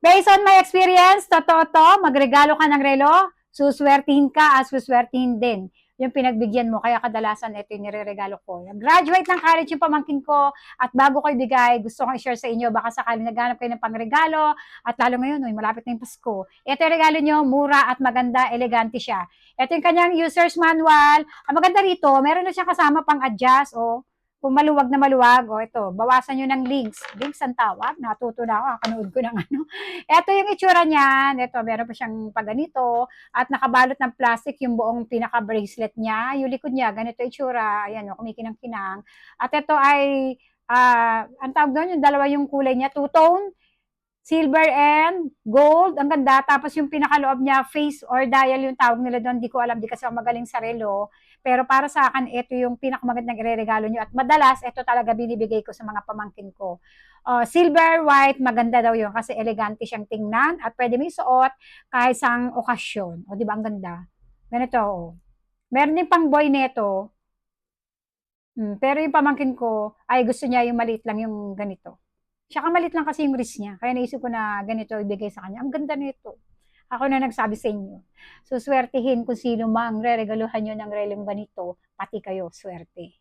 Based on my experience, totoo to, magregalo ka ng relo, suswertihin ka at suswertihin din yung pinagbigyan mo. Kaya kadalasan ito yung nire-regalo ko. Graduate ng college yung pamangkin ko at bago ko ibigay, gusto kong i-share sa inyo, baka sakaling naghanap kayo ng pangregalo at lalo ngayon, malapit na yung Pasko. Ito yung regalo nyo, mura at maganda, elegante siya. Ito yung kanyang user's manual. Ang maganda rito, meron na siyang kasama pang adjust o kung maluwag na maluwag, o ito, bawasan nyo ng links. Links ang tawag, natuto na ako, kanood ko ng ano. Ito yung itsura niyan. Ito, meron pa siyang paganito at nakabalot ng plastic yung buong pinaka-bracelet niya. Yung likod niya, ganito itsura. Ayan, o, kumikinang-kinang. At ito ay, ang tawag doon, yung dalawa yung kulay niya, two-tone, silver and gold. Ang ganda. Tapos yung pinakaloob niya, face or dial yung tawag nila doon. Di ko alam, di kasi ako magaling sa relo. Pero para sa akin, ito yung pinakamagandang ireregalo nyo. At madalas, ito talaga binibigay ko sa mga pamangkin ko. Silver, white, maganda daw yun kasi elegante siyang tingnan at pwede mo isuot kahit sang okasyon. O, di ba ang ganda? Ganito, o. Meron din pang boy neto. Pero yung pamangkin ko, ay gusto niya yung maliit lang yung ganito. Tsaka maliit lang kasi yung wrist niya. Kaya naisip ko na ganito ibigay sa kanya. Ang ganda nito. Ako na nagsabi sa inyo. So, swertihin kung sino mang re-regaluhan nyo ng relong ganito, pati kayo, swerte.